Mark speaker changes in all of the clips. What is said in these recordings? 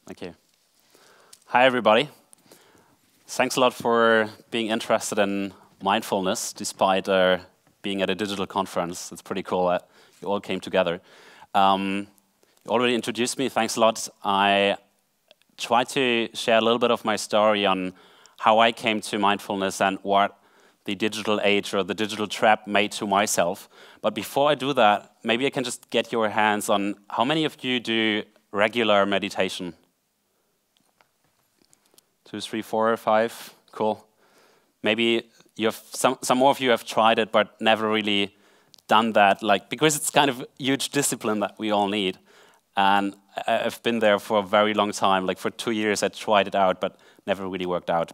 Speaker 1: Thank you. Hi, everybody. Thanks a lot for being interested in mindfulness, despite being at a digital conference. It's pretty cool that you all came together. You already introduced me. Thanks a lot. I try to share a little bit of my story on how I came to mindfulness and what the digital age or the digital trap made to myself. But before I do that, maybe I can just get your hands on how many of you do regular meditation? 2, 3, 4, 5. Cool. Maybe you have some more of you have tried it, but never really done that, because it's kind of a huge discipline that we all need. And I've been there for a very long time. For 2 years, I tried it out, but never really worked out.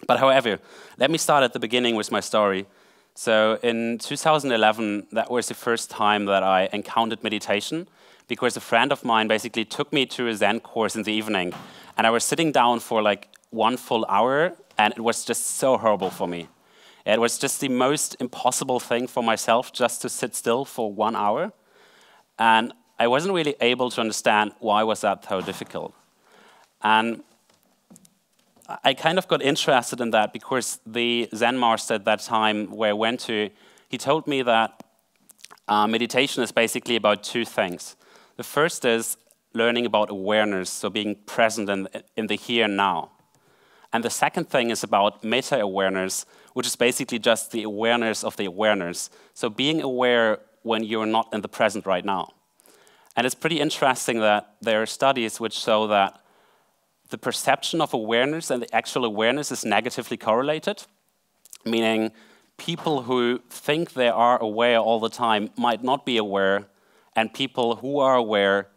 Speaker 1: But however, let me start at the beginning with my story. So in 2011, that was the first time that I encountered meditation, because a friend of mine basically took me to a Zen course in the evening, and I was sitting down for 1 full hour, and it was just so horrible for me. It was just the most impossible thing for myself just to sit still for 1 hour, and I wasn't really able to understand why was that so difficult. And I kind of got interested in that because the Zen master at that time where I went to, he told me that meditation is basically about 2 things. The first is learning about awareness, so being present in the here and now. And the second thing is about meta-awareness, which is basically just the awareness of the awareness. So being aware when you're not in the present right now. And it's pretty interesting that there are studies which show that the perception of awareness and the actual awareness is negatively correlated, meaning people who think they are aware all the time might not be aware, and people who are aware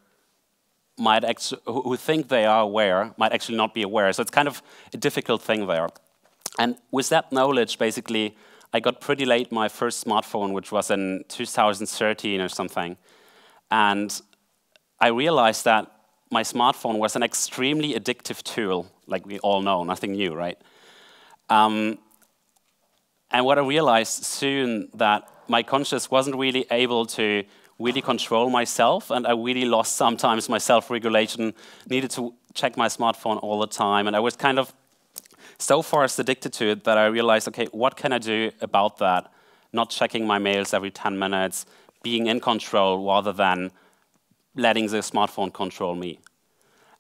Speaker 1: who think they are aware might actually not be aware. So it's kind of a difficult thing there. And with that knowledge, basically, I got pretty late my first smartphone, which was in 2013 or something. And I realized that my smartphone was an extremely addictive tool, like we all know, nothing new, right? And what I realized soon that my conscious wasn't really able to really control myself, and I really lost sometimes my self-regulation, needed to check my smartphone all the time, and I was kind of so far addicted to it that I realized, okay, what can I do about that? Not checking my mails every 10 minutes, being in control rather than letting the smartphone control me.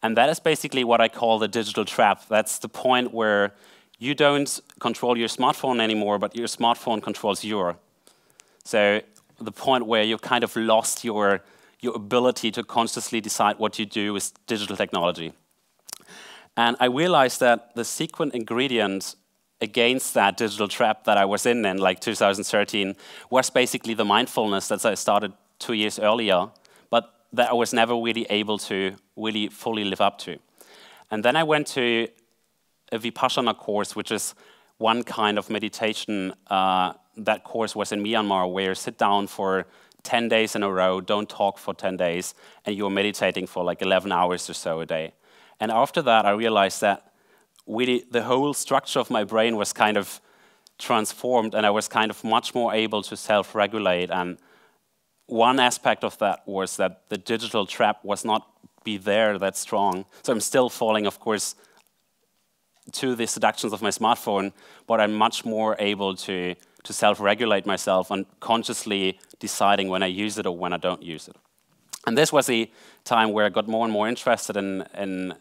Speaker 1: And that is basically what I call the digital trap. That's the point where you don't control your smartphone anymore, but your smartphone controls you. So the point where you've kind of lost your ability to consciously decide what you do with digital technology. And I realized that the secret ingredient against that digital trap that I was in 2013 was basically the mindfulness that I started 2 years earlier, but that I was never really able to really fully live up to. And then I went to a Vipassana course, which is one kind of meditation. That course was in Myanmar, where you sit down for 10 days in a row, don't talk for 10 days, and you're meditating for 11 hours or so a day. And after that, I realized that really the whole structure of my brain was kind of transformed, and I was kind of much more able to self-regulate. And one aspect of that was that the digital trap was not be there that strong. So I'm still falling, of course, to the seductions of my smartphone, but I'm much more able to self-regulate myself and consciously deciding when I use it or when I don't use it. And this was the time where I got more and more interested in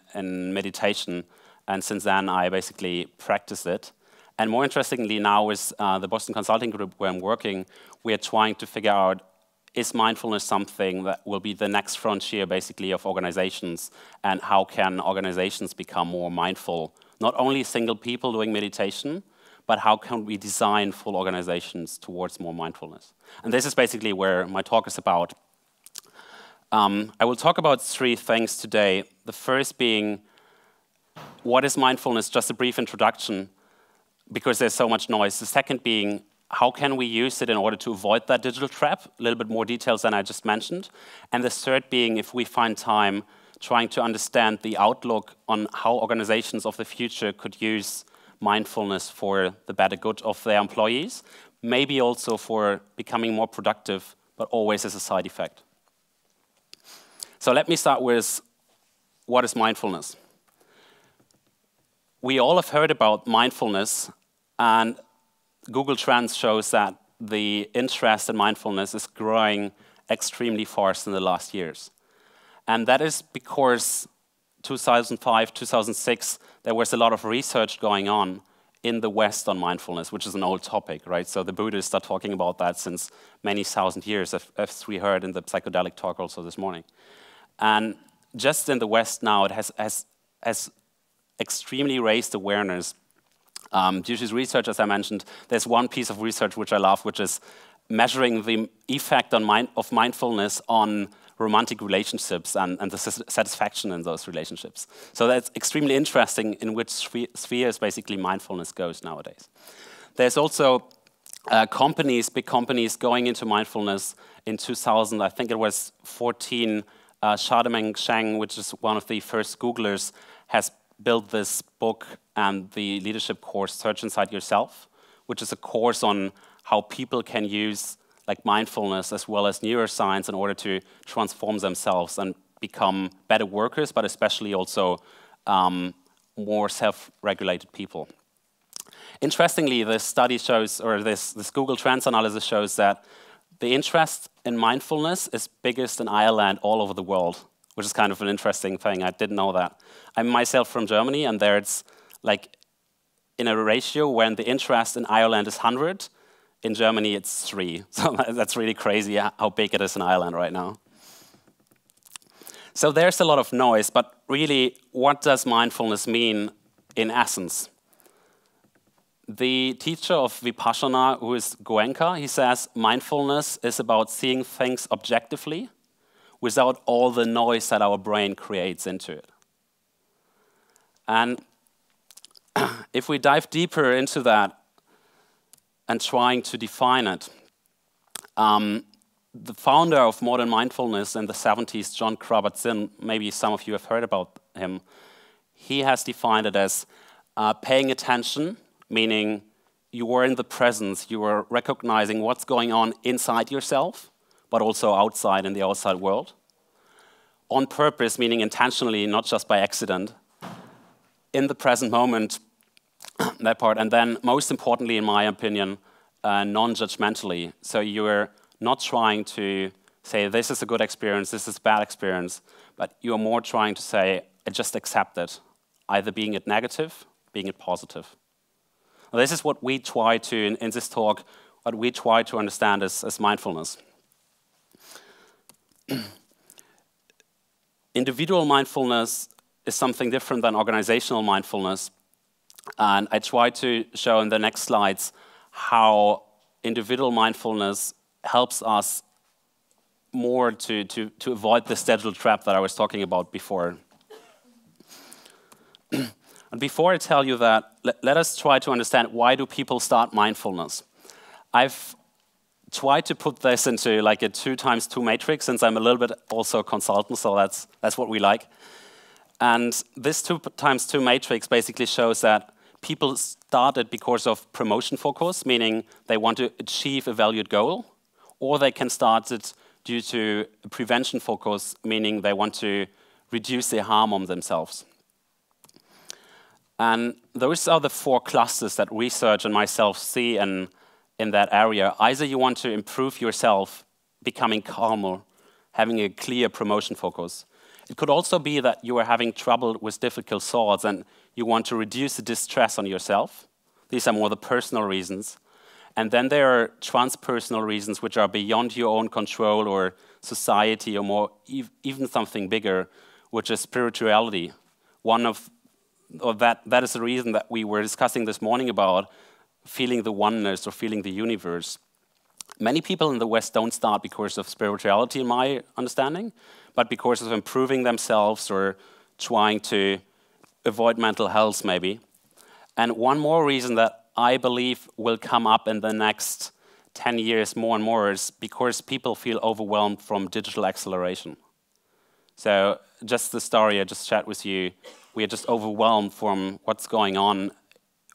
Speaker 1: meditation, and since then I basically practiced it. And more interestingly now with the Boston Consulting Group where I'm working, we are trying to figure out, is mindfulness something that will be the next frontier basically of organizations, and how can organizations become more mindful? Not only single people doing meditation, but how can we design full organizations towards more mindfulness? And this is basically where my talk is about. I will talk about 3 things today. The first being, what is mindfulness? Just a brief introduction, because there's so much noise. The second being, how can we use it in order to avoid that digital trap? A little bit more details than I just mentioned. And the third being, if we find time, trying to understand the outlook on how organizations of the future could use mindfulness for the better good of their employees, maybe also for becoming more productive, but always as a side effect. So let me start with what is mindfulness? We all have heard about mindfulness, and Google Trends shows that the interest in mindfulness is growing extremely fast in the last years. And that is because 2005, 2006, there was a lot of research going on in the West on mindfulness, which is an old topic, right? So the Buddhists are talking about that since many thousand years, as we heard in the psychedelic talk also this morning. And just in the West now, it has extremely raised awareness. Due to research, as I mentioned, there's one piece of research which I love, which is measuring the effect of mindfulness on romantic relationships and the satisfaction in those relationships. So that's extremely interesting in which spheres basically mindfulness goes nowadays. There's also big companies going into mindfulness. In 2000, I think it was 14, Shadimeng Sheng, which is one of the first Googlers, has built this book and the leadership course, Search Inside Yourself, which is a course on how people can use like mindfulness as well as neuroscience in order to transform themselves and become better workers, but especially also more self-regulated people. Interestingly, this study shows, or this Google Trends analysis shows that the interest in mindfulness is biggest in Ireland all over the world, which is kind of an interesting thing. I didn't know that. I'm myself from Germany, and there it's like in a ratio when the interest in Ireland is 100, in Germany it's 3. So that's really crazy how big it is in Ireland right now. So there's a lot of noise, but really, what does mindfulness mean in essence? The teacher of Vipassana, who is Goenka, he says mindfulness is about seeing things objectively without all the noise that our brain creates into it. And if we dive deeper into that and trying to define it, the founder of modern mindfulness in the 70s, John Robertson, maybe some of you have heard about him, he has defined it as paying attention, meaning you are in the presence, you are recognizing what's going on inside yourself, but also outside in the outside world. On purpose, meaning intentionally, not just by accident. In the present moment, that part. And then, most importantly, in my opinion, non-judgmentally. So you're not trying to say, this is a good experience, this is a bad experience, but you're more trying to say, I just accept it, either being it negative, being it positive. Well, this is what we try to, in this talk, what we try to understand as mindfulness. Individual mindfulness is something different than organizational mindfulness. And I try to show in the next slides how individual mindfulness helps us more to avoid this digital trap that I was talking about before. And before I tell you that, let us try to understand, why do people start mindfulness? I've tried to put this into like a 2x2 matrix, since I'm a little bit also a consultant, so that's what we like. And this 2x2 matrix basically shows that people started because of promotion focus, meaning they want to achieve a valued goal, or they can start it due to prevention focus, meaning they want to reduce the harm on themselves. And those are the 4 clusters that research and myself see in that area. Either you want to improve yourself, becoming calmer, having a clear promotion focus. It could also be that you are having trouble with difficult thoughts and you want to reduce the distress on yourself. These are more the personal reasons. And then there are transpersonal reasons which are beyond your own control or society, or more even something bigger, which is spirituality. That is the reason that we were discussing this morning about feeling the oneness or feeling the universe. Many people in the West don't start because of spirituality, in my understanding, but because of improving themselves or trying to avoid mental health, maybe. And one more reason that I believe will come up in the next 10 years more and more is because people feel overwhelmed from digital acceleration. So just the story I just shared with you, we are just overwhelmed from what's going on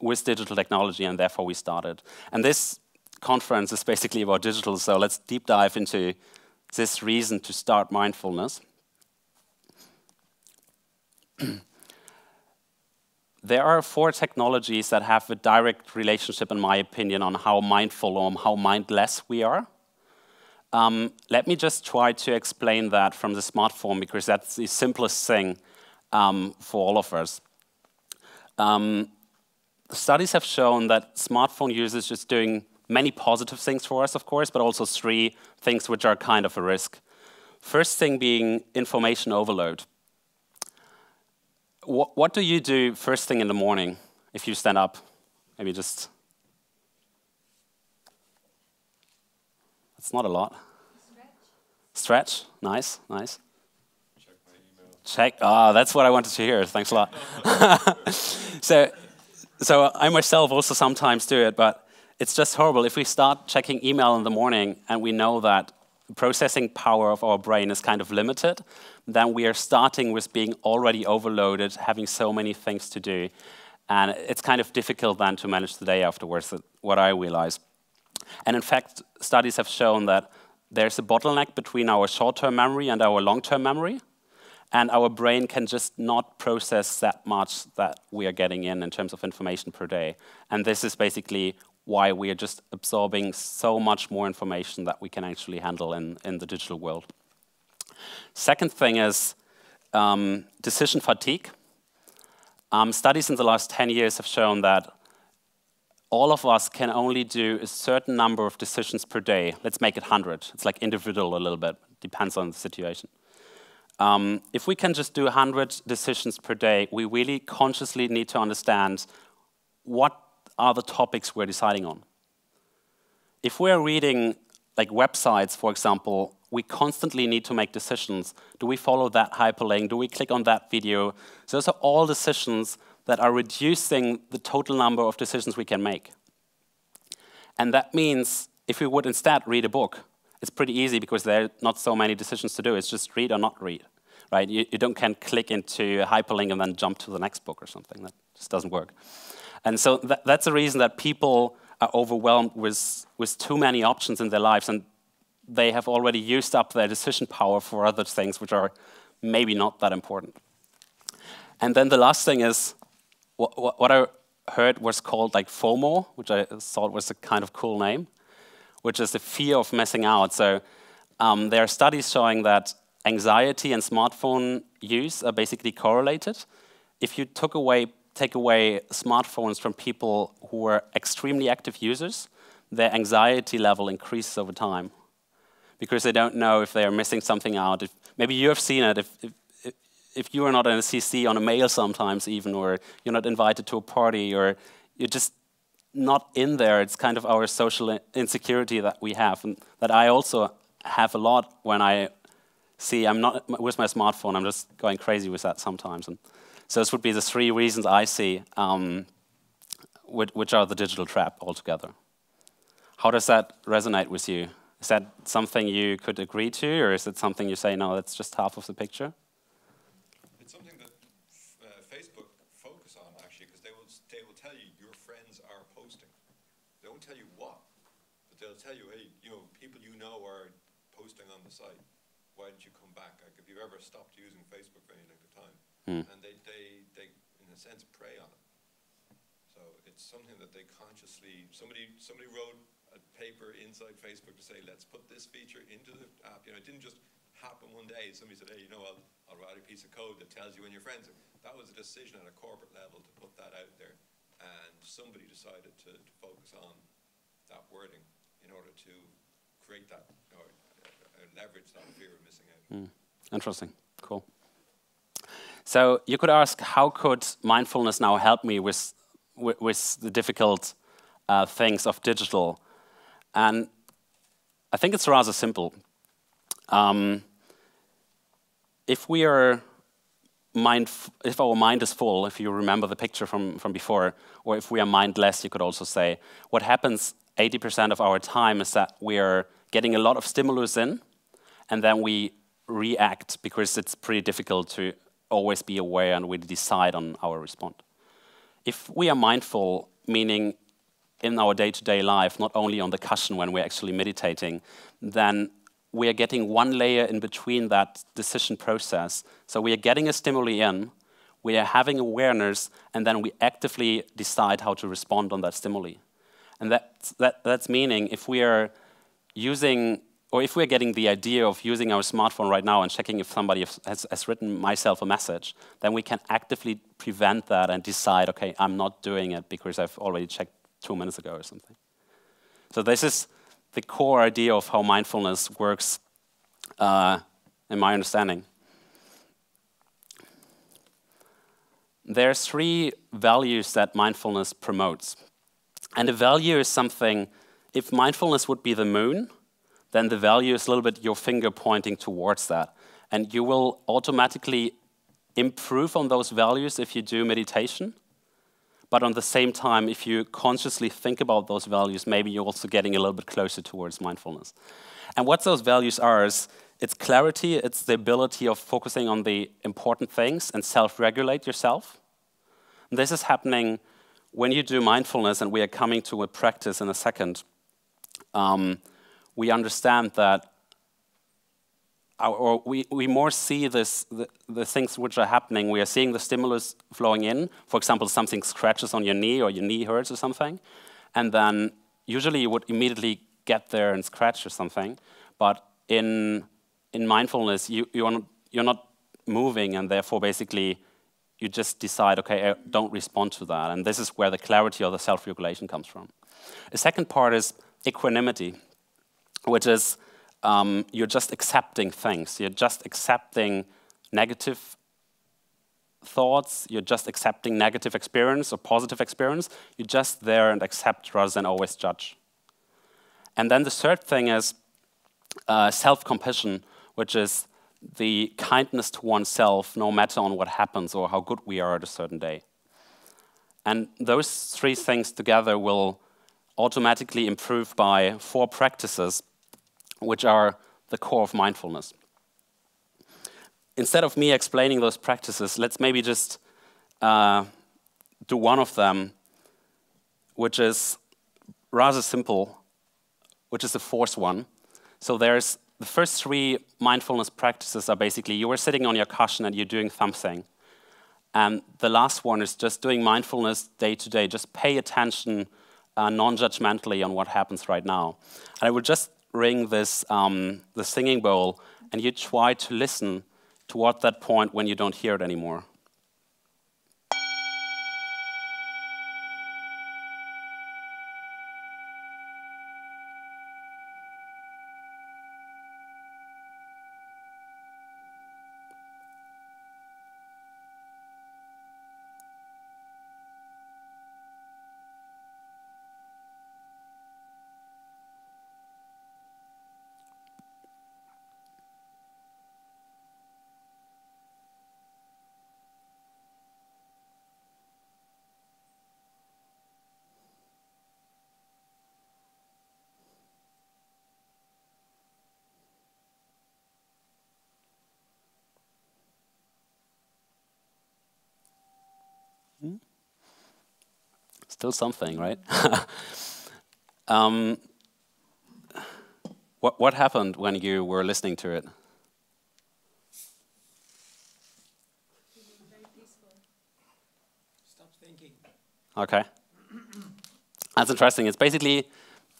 Speaker 1: with digital technology, and therefore we started. And this conference is basically about digital, so let's deep dive into this reason to start mindfulness. There are 4 technologies that have a direct relationship, in my opinion, on how mindful or how mindless we are. Let me just try to explain that from the smartphone, because that's the simplest thing for all of us. Studies have shown that smartphone usage is doing many positive things for us, of course, but also 3 things which are kind of a risk. First thing being information overload. What do you do first thing in the morning if you stand up? Maybe just... That's not a lot. Stretch. Nice, nice.
Speaker 2: Check my email.
Speaker 1: Check. Ah, that's what I wanted to hear. Thanks a lot. So I myself also sometimes do it, but it's just horrible. If we start checking email in the morning and we know that the processing power of our brain is kind of limited, then we are starting with being already overloaded, having so many things to do. And it's kind of difficult then to manage the day afterwards, what I realize. And in fact, studies have shown that there's a bottleneck between our short-term memory and our long-term memory. And our brain can just not process that much that we are getting in terms of information per day. And this is basically why we are just absorbing so much more information that we can actually handle in the digital world. Second thing is decision fatigue. Studies in the last 10 years have shown that all of us can only do a certain number of decisions per day. Let's make it 100. It's like individual a little bit. Depends on the situation. If we can just do 100 decisions per day, we really consciously need to understand what are the topics we're deciding on. If we're reading like websites, for example, we constantly need to make decisions. Do we follow that hyperlink? Do we click on that video? So those are all decisions that are reducing the total number of decisions we can make. And that means if we would instead read a book, it's pretty easy because there are not so many decisions to do. It's just read or not read, right? You can click into a hyperlink and then jump to the next book or something. That just doesn't work. And so that's the reason that people are overwhelmed with too many options in their lives, and they have already used up their decision power for other things which are maybe not that important. And then the last thing is, what I heard was called like FOMO, which I thought was a kind of cool name, which is the fear of missing out. So there are studies showing that anxiety and smartphone use are basically correlated. If you take away smartphones from people who are extremely active users, their anxiety level increases over time because they don't know if they are missing something out. Maybe you have seen it. If you are not in a CC on a mail sometimes even, or you're not invited to a party, or you're just not in there, it's kind of our social insecurity that we have, and that I also have a lot when I see I'm not with my smartphone. I'm just going crazy with that sometimes. And so this would be the 3 reasons I see, which are the digital trap altogether. How does that resonate with you? Is that something you could agree to, or is it something you say, no, that's just half of the picture?
Speaker 2: It's something that Facebook focus on, actually, because they will tell you your friends are posting. They won't tell you what, but they'll tell you, hey, people you know are posting on the site. Why don't you come back? Like, if you've ever stopped using Facebook for any length of time, and they, in a sense, prey on it. So it's something that they consciously. Somebody wrote a paper inside Facebook to say, let's put this feature into the app. It didn't just happen one day. Somebody said, hey, I'll write a piece of code that tells you when your friends are. That was a decision at a corporate level to put that out there, and somebody decided to focus on that wording in order to create that, or leverage that fear of missing out.
Speaker 1: Interesting. Cool. So you could ask, how could mindfulness now help me with the difficult things of digital? And I think it's rather simple. If our mind is full, if you remember the picture from before, or if we are mindless, you could also say, what happens 80% of our time is that we are getting a lot of stimulus in, and then we react because it's pretty difficult to always be aware and we decide on our response. If we are mindful, meaning in our day-to-day life, not only on the cushion when we're actually meditating, then we are getting one layer in between that decision process. So we are getting a stimuli in, We are having awareness, and then we actively decide how to respond on that stimuli. And that's meaning if we are using, or if we're getting the idea of using our smartphone right now and checking if somebody has written myself a message, then we can actively prevent that and decide, okay, I'm not doing it because I've already checked 2 minutes ago or something. So this is the core idea of how mindfulness works in my understanding. There are 3 values that mindfulness promotes. And a value is something, if mindfulness would be the moon, then the value is a little bit your finger pointing towards that. And you will automatically improve on those values if you do meditation. But on the same time, if you consciously think about those values, maybe you're also getting a little bit closer towards mindfulness. And what those values are is, it's clarity, it's the ability of focusing on the important things and self-regulate yourself. And this is happening when you do mindfulness, and we are coming to a practice in a second. We understand that, or we more see this, the things which are happening. We are seeing the stimulus flowing in. For example, something scratches on your knee or your knee hurts or something. And then usually you would immediately get there and scratch or something. But in mindfulness, you're not moving, and therefore basically you just decide, okay, I don't respond to that. And this is where the clarity or the self-regulation comes from. The second part is equanimity, which is you're just accepting things. You're just accepting negative thoughts. You're just accepting negative experience or positive experience. You're just there and accept rather than always judge. And then the third thing is self-compassion, which is the kindness to oneself, no matter on what happens or how good we are at a certain day. And those 3 things together will automatically improve by 4 practices, which are the core of mindfulness. Instead of me explaining those practices, let's maybe just do one of them, which is rather simple, which is the 4th one. So there's the first 3 mindfulness practices are basically you are sitting on your cushion and you're doing something. And the last one is just doing mindfulness day to day. Just pay attention non-judgmentally on what happens right now. And I would just ring this the singing bowl, and you try to listen toward that point when you don't hear it anymore. Still something, right? What happened when you were listening to it?
Speaker 3: Very peaceful.
Speaker 4: Stop thinking.
Speaker 1: Okay. That's interesting. It's basically,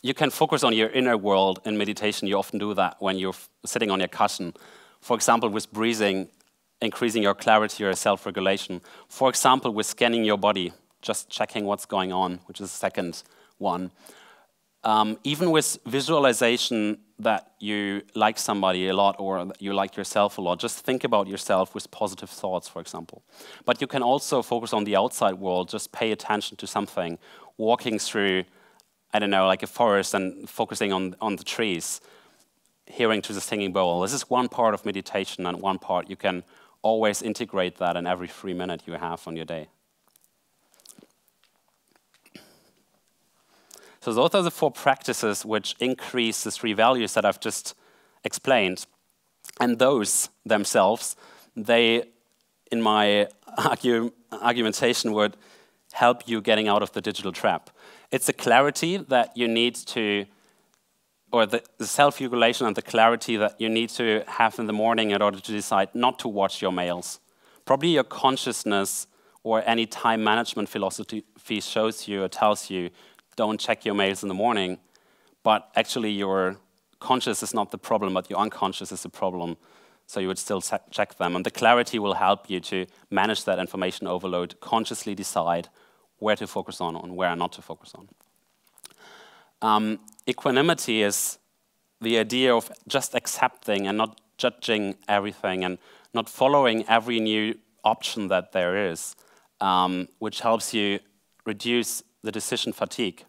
Speaker 1: you can focus on your inner world in meditation. You often do that when you're sitting on your cushion. For example, with breathing, increasing your clarity or self-regulation. For example, with scanning your body, just checking what's going on, which is the second one. Even with visualization that you like somebody a lot or that you like yourself a lot, just think about yourself with positive thoughts, for example. But you can also focus on the outside world, just pay attention to something, walking through, I don't know, like a forest and focusing on the trees, hearing to the singing bowl. This is one part of meditation, and one part you can always integrate that in every 3 minutes you have on your day. So those are the 4 practices which increase the 3 values that I've just explained. And those themselves, they, in my argumentation, would help you getting out of the digital trap. It's the clarity that you need to, or the self-regulation and the clarity that you need to have in the morning in order to decide not to watch your mails, probably your consciousness or any time management philosophy shows you or tells you, don't check your mails in the morning, but actually your conscious is not the problem, but your unconscious is the problem. So you would still check them. And the clarity will help you to manage that information overload, consciously decide where to focus on and where not to focus on. Equanimity is the idea of just accepting and not judging everything and not following every new option that there is, which helps you reduce the decision fatigue.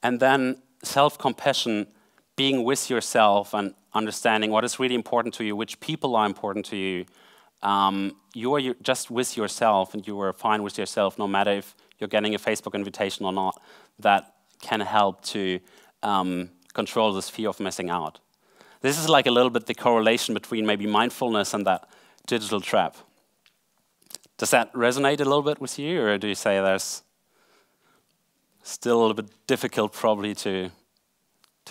Speaker 1: And then self-compassion, being with yourself and understanding what is really important to you, which people are important to you. You are just with yourself and you are fine with yourself no matter if you're getting a Facebook invitation or not. That can help to control this fear of missing out. This is like a little bit the correlation between maybe mindfulness and that digital trap. Does that resonate a little bit with you, or do you say there's still a little bit difficult probably to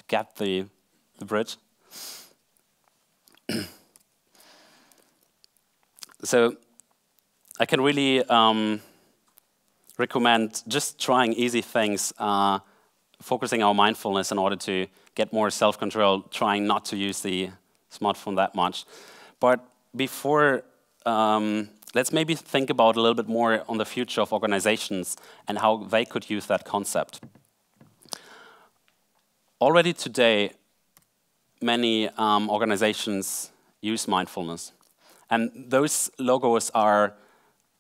Speaker 1: get the bridge? So I can really recommend just trying easy things, focusing our mindfulness in order to get more self-control, trying not to use the smartphone that much. But before, let's maybe think about a little bit more on the future of organizations and how they could use that concept. Already today, many organizations use mindfulness. And those logos are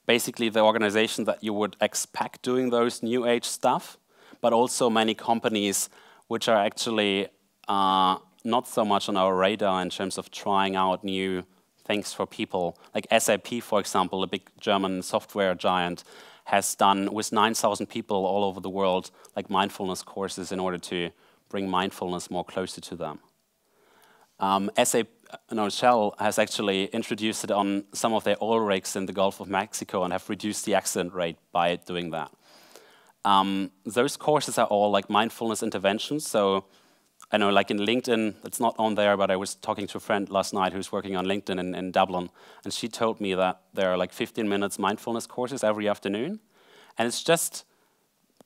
Speaker 1: basically the organization that you would expect doing those new age stuff, but also many companies which are actually not so much on our radar in terms of trying out new things for people. Like SAP, for example, a big German software giant, has done with 9,000 people all over the world, like mindfulness courses in order to bring mindfulness more closer to them. Shell has actually introduced it on some of their oil rigs in the Gulf of Mexico and have reduced the accident rate by doing that. Those courses are all like mindfulness interventions. So I know like in LinkedIn, it's not on there, but I was talking to a friend last night who's working on LinkedIn in Dublin, and she told me that there are like 15 minutes mindfulness courses every afternoon. And it's just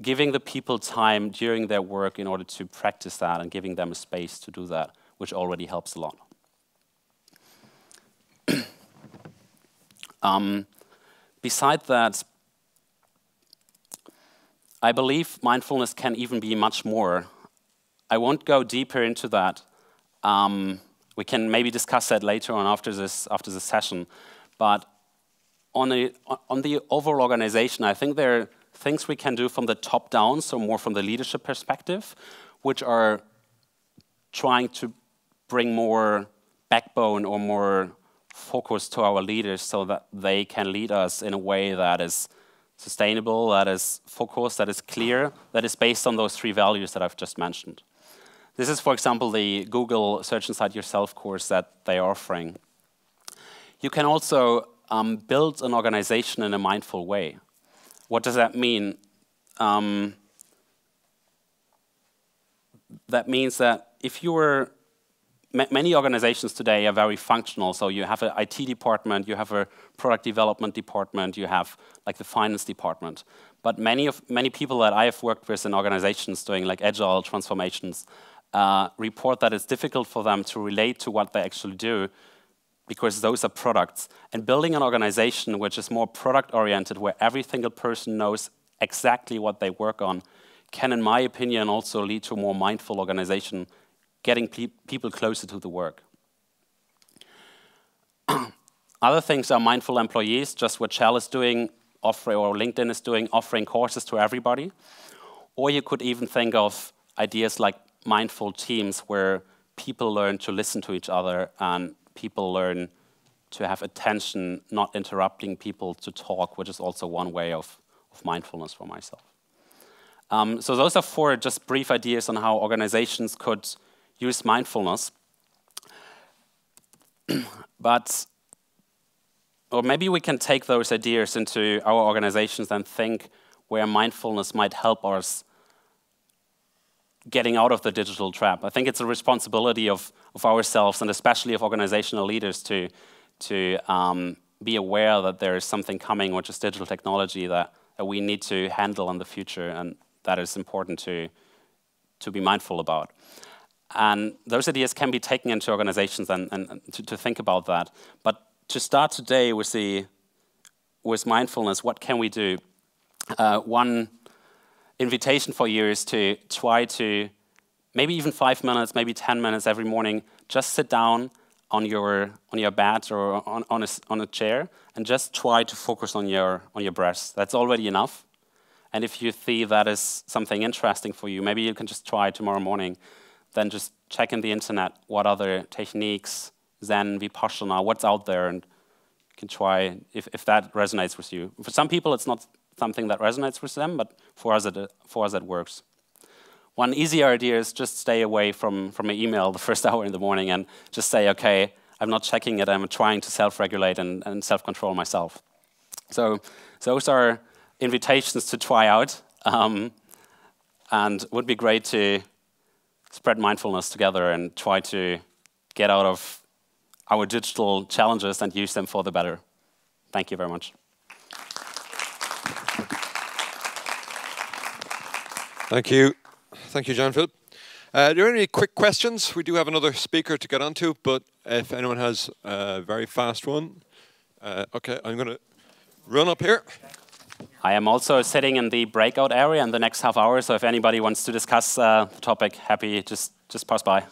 Speaker 1: giving the people time during their work in order to practice that and giving them a space to do that, which already helps a lot. Beside that, I believe mindfulness can even be much more. I won't go deeper into that. We can maybe discuss that later on after this session. But on the overall organization, I think there are things we can do from the top down, so more from the leadership perspective, which are trying to bring more backbone or more focus to our leaders so that they can lead us in a way that is sustainable, that is focused, that is clear, that is based on those 3 values that I've just mentioned. This is, for example, the Google Search Inside Yourself course that they are offering. You can also build an organization in a mindful way. What does that mean? That means that if you were many organizations today are very functional, so you have an IT department, you have a product development department, you have like the finance department. But many people that I have worked with in organizations doing like agile transformations report that it's difficult for them to relate to what they actually do because those are products. And building an organization which is more product-oriented, where every single person knows exactly what they work on, can, in my opinion, also lead to a more mindful organization, getting people closer to the work. Other things are mindful employees, just what Shell is doing, or LinkedIn is doing, offering courses to everybody. Or you could even think of ideas like mindful teams, where people learn to listen to each other and people learn to have attention, not interrupting people to talk, which is also one way of mindfulness for myself. So those are 4 just brief ideas on how organizations could use mindfulness. Or maybe we can take those ideas into our organizations and think where mindfulness might help us getting out of the digital trap. I think it's a responsibility of ourselves and especially of organizational leaders to be aware that there is something coming, which is digital technology that we need to handle in the future, and that is important to be mindful about. And those ideas can be taken into organizations and to think about that. But to start today with mindfulness, what can we do? One invitation for you is to try to, maybe even 5 minutes, maybe 10 minutes every morning, just sit down on your bed or on a chair and just try to focus on your breath. That's already enough. And if you see that is something interesting for you, maybe you can just try tomorrow morning. Then just check in the internet what other techniques, Zen, Vipassana, what's out there, and you can try if that resonates with you. For some people, it's not something that resonates with them, but for us it works. One easy idea is just stay away from an email the first hour in the morning and just say, okay, I'm not checking it, I'm trying to self-regulate and self-control myself. So those are invitations to try out, and it would be great to spread mindfulness together and try to get out of our digital challenges and use them for the better. Thank you very much.
Speaker 2: Thank you. Thank you, Jan-Philipp. Are there any quick questions? We do have another speaker to get onto, but if anyone has a very fast one. Okay, I'm going to run up here.
Speaker 1: I am also sitting in the breakout area in the next half hour, so if anybody wants to discuss the topic, happy, just pass by.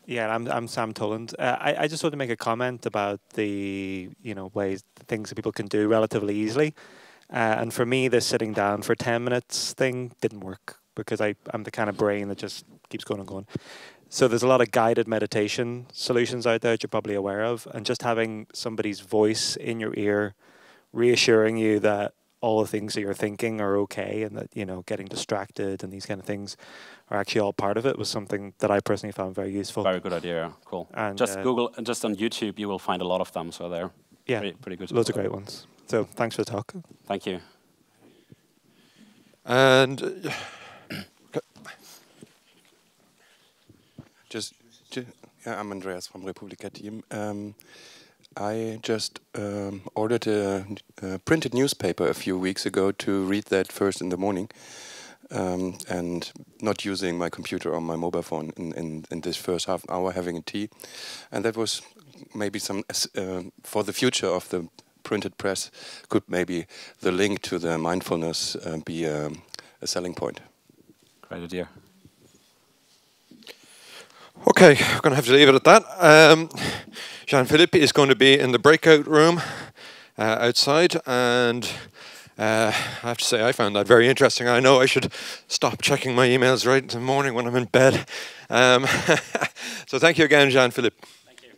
Speaker 5: Yeah, I'm Sam Tulland. I just want to make a comment about the things that people can do relatively easily. And for me, this sitting down for 10 minutes thing didn't work because I'm the kind of brain that just keeps going and going. So there's a lot of guided meditation solutions out there that you're probably aware of, and just having somebody's voice in your ear reassuring you that all the things that you're thinking are okay and that, getting distracted and these kind of things are actually all part of it was something that I personally found very useful.
Speaker 1: Very good idea, cool. And just Google, just on YouTube, you will find a lot of them, so they're pretty good.
Speaker 5: Loads of great ones. So thanks for the talk.
Speaker 1: Thank you.
Speaker 2: And
Speaker 6: I'm Andreas from Republika team. I just ordered a printed newspaper a few weeks ago to read that first in the morning, and not using my computer or my mobile phone in this first half hour, having a tea. And that was maybe some, for the future of the printed press, could maybe the link to the mindfulness be a selling point.
Speaker 1: Great idea.
Speaker 2: Okay, we're going to have to leave it at that. Jan-Philipp is going to be in the breakout room outside, and I have to say I found that very interesting. I know I should stop checking my emails right in the morning when I'm in bed. So thank you again, Jan-Philipp.
Speaker 1: Thank you.